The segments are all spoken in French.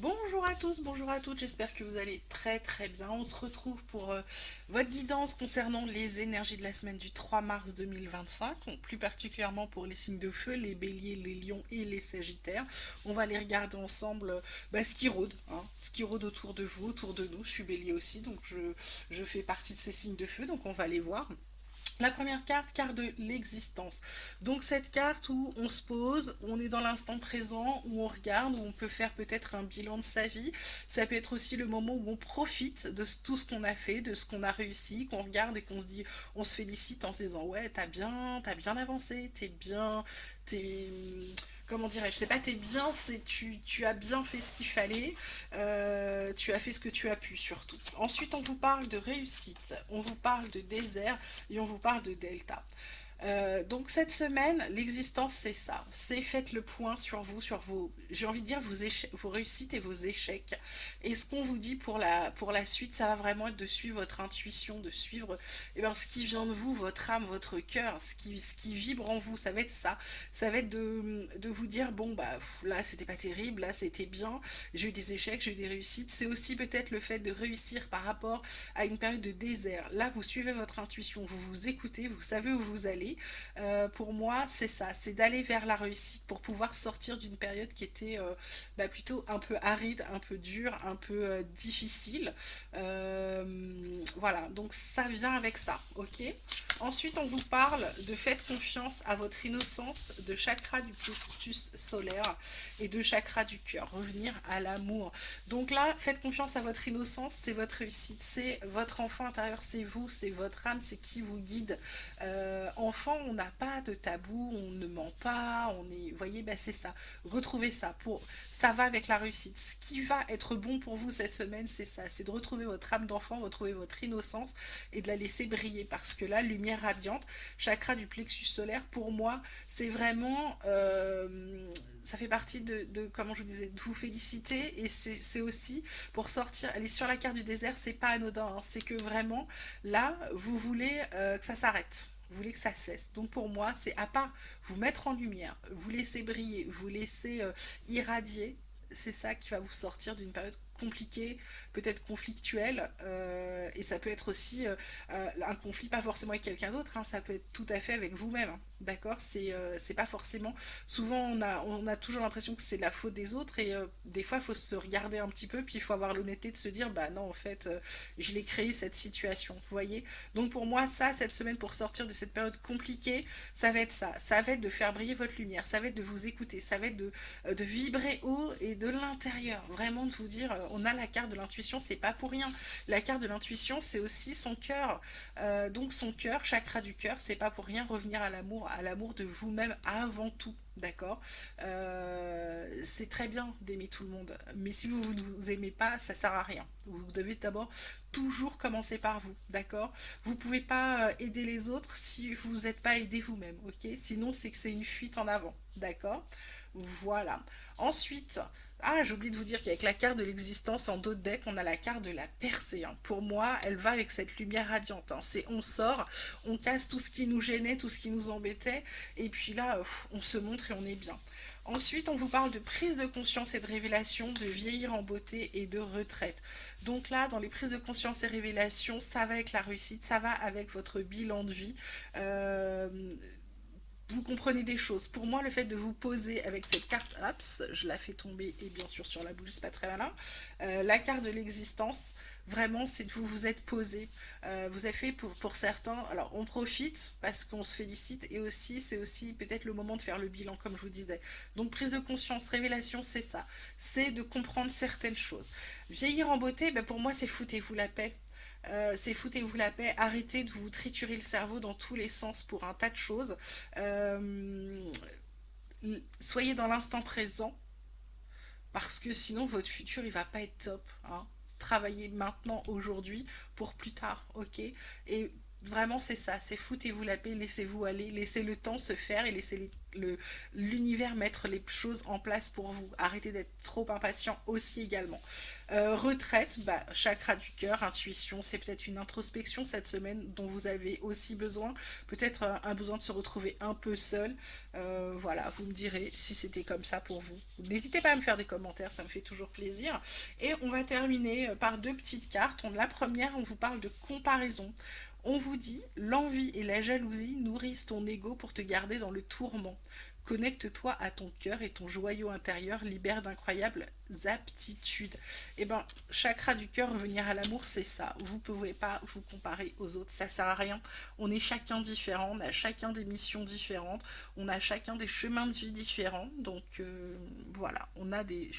Bonjour à tous, bonjour à toutes, j'espère que vous allez très très bien. On se retrouve pour votre guidance concernant les énergies de la semaine du 3 mars 2025, plus particulièrement pour les signes de feu, les béliers, les lions et les sagittaires. On va les regarder ensemble ce qui rôde, hein, ce qui rôde autour de vous, autour de nous. Je suis bélier aussi, donc je fais partie de ces signes de feu, donc on va les voir. La première carte, carte de l'existence. Donc cette carte où on se pose, où on est dans l'instant présent, où on regarde, où on peut faire peut-être un bilan de sa vie. Ça peut être aussi le moment où on profite de tout ce qu'on a fait, de ce qu'on a réussi, qu'on regarde et qu'on se dit, on se félicite en se disant ouais, t'as bien avancé, t'es bien, t'es, comment dirais-je, c'est pas t'es bien, c'est tu as bien fait ce qu'il fallait, tu as fait ce que tu as pu surtout. Ensuite, on vous parle de réussite, on vous parle de désert et on vous parle de delta. Donc cette semaine, l'existence c'est ça, c'est faites le point sur vous, sur vos, j'ai envie de dire vos, vos réussites et vos échecs. Et ce qu'on vous dit pour la suite, ça va vraiment être de suivre votre intuition, de suivre ce qui vient de vous, votre âme, votre cœur, ce qui vibre en vous, ça va être ça. Ça va être de vous dire, bon bah là c'était pas terrible, là c'était bien, j'ai eu des échecs, j'ai eu des réussites. C'est aussi peut-être le fait de réussir par rapport à une période de désert. Là vous suivez votre intuition, vous vous écoutez, vous savez où vous allez. Pour moi, c'est ça, c'est d'aller vers la réussite pour pouvoir sortir d'une période qui était plutôt un peu aride, un peu dure, un peu difficile. Voilà, donc ça vient avec ça, ok. Ensuite, on vous parle de faites confiance à votre innocence, de chakra du plexus solaire et de chakra du cœur, revenir à l'amour. Donc là, faites confiance à votre innocence, c'est votre réussite, c'est votre enfant intérieur, c'est vous, c'est votre âme, c'est qui vous guide. Enfant, on n'a pas de tabou, on ne ment pas, on est, vous voyez, c'est ça. Retrouvez ça. Ça va avec la réussite. Ce qui va être bon pour vous cette semaine, c'est ça, c'est de retrouver votre âme d'enfant, retrouver votre innocence et de la laisser briller. Parce que là, lumière radiante, chakra du plexus solaire, pour moi, c'est vraiment, ça fait partie comment je vous disais, de vous féliciter et c'est aussi pour sortir, aller sur la carte du désert, c'est pas anodin, hein, c'est que vraiment là, vous voulez que ça s'arrête. Vous voulez que ça cesse. Donc pour moi, c'est à part vous mettre en lumière, vous laisser briller, vous laisser irradier, c'est ça qui va vous sortir d'une période compliquée, peut-être conflictuelle, et ça peut être aussi un conflit, pas forcément avec quelqu'un d'autre, hein, ça peut être tout à fait avec vous-même, hein, d'accord. C'est pas forcément. Souvent, on a toujours l'impression que c'est la faute des autres, et des fois, il faut se regarder un petit peu, puis il faut avoir l'honnêteté de se dire, bah non, en fait, je l'ai créé cette situation, vous voyez. Donc pour moi, ça, cette semaine, pour sortir de cette période compliquée, ça va être ça. Ça va être de faire briller votre lumière, ça va être de vous écouter, ça va être de vibrer haut et de l'intérieur. Vraiment de vous dire, on a la carte de l'intuition, c'est pas pour rien. La carte de l'intuition, c'est aussi son cœur. Donc son cœur, chakra du cœur, c'est pas pour rien revenir à l'amour de vous-même avant tout. D'accord. C'est très bien d'aimer tout le monde, mais si vous ne vous aimez pas, ça sert à rien. Vous devez d'abord toujours commencer par vous, d'accord. Vous pouvez pas aider les autres si vous n'êtes pas aidé vous-même, ok. Sinon, c'est que c'est une fuite en avant, d'accord. Voilà. Ensuite, ah, j'ai oublié de vous dire qu'avec la carte de l'existence en dos de deck, on a la carte de la percée, hein. Pour moi, elle va avec cette lumière radiante, hein. C'est on sort, on casse tout ce qui nous gênait, tout ce qui nous embêtait, et puis là, on se montre et on est bien. Ensuite, on vous parle de prise de conscience et de révélation, de vieillir en beauté et de retraite. Donc là, dans les prises de conscience et révélations, ça va avec la réussite, ça va avec votre bilan de vie. Euh, vous comprenez des choses. Pour moi, le fait de vous poser avec cette carte Apps, je la fais tomber et bien sûr sur la bouche, c'est pas très malin. La carte de l'existence, vraiment, c'est de vous vous êtes posé. Vous avez fait pour certains. Alors, on profite parce qu'on se félicite et aussi, c'est aussi peut-être le moment de faire le bilan, comme je vous disais. Donc, prise de conscience, révélation, c'est ça. C'est de comprendre certaines choses. Vieillir en beauté, pour moi, c'est foutez-vous la paix. C'est foutez-vous la paix, arrêtez de vous triturer le cerveau dans tous les sens pour un tas de choses. Euh, Soyez dans l'instant présent parce que sinon votre futur il va pas être top, hein. Travaillez maintenant, aujourd'hui, pour plus tard, ok. Et vraiment c'est ça, c'est foutez-vous la paix, laissez-vous aller, laissez le temps se faire et laissez l'univers mettre les choses en place pour vous. Arrêtez d'être trop impatient aussi également. Retraite, bah, chakra du cœur, intuition, c'est peut-être une introspection cette semaine dont vous avez aussi besoin. Peut-être un besoin de se retrouver un peu seul. Voilà, vous me direz si c'était comme ça pour vous. N'hésitez pas à me faire des commentaires, ça me fait toujours plaisir. Et on va terminer par deux petites cartes. La première, on vous parle de comparaison. On vous dit, l'envie et la jalousie nourrissent ton ego pour te garder dans le tourment. Connecte-toi à ton cœur et ton joyau intérieur libère d'incroyables aptitudes. Et ben, chakra du cœur, revenir à l'amour, c'est ça. Vous ne pouvez pas vous comparer aux autres, ça sert à rien. On est chacun différent, on a chacun des missions différentes, on a chacun des chemins de vie différents. Donc voilà, on a des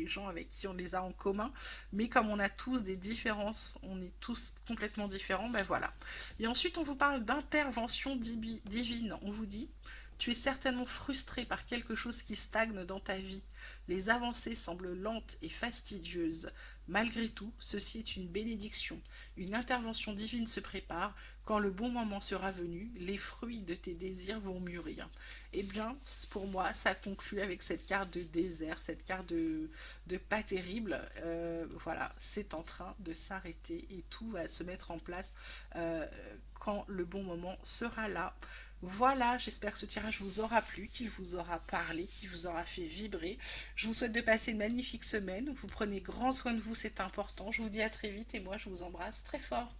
gens avec qui on les a en commun, mais comme on a tous des différences, on est tous complètement différents, ben voilà. Et ensuite, on vous parle d'intervention divine. On vous dit, tu es certainement frustré par quelque chose qui stagne dans ta vie. Les avancées semblent lentes et fastidieuses. Malgré tout, ceci est une bénédiction. Une intervention divine se prépare. Quand le bon moment sera venu, les fruits de tes désirs vont mûrir. Eh bien, pour moi, ça conclut avec cette carte de désert, cette carte de pas terrible. Voilà, c'est en train de s'arrêter et tout va se mettre en place quand le bon moment sera là. Voilà, j'espère que ce tirage vous aura plu, qu'il vous aura parlé, qu'il vous aura fait vibrer. Je vous souhaite de passer une magnifique semaine. Vous prenez grand soin de vous, c'est important. Je vous dis à très vite et moi je vous embrasse très fort.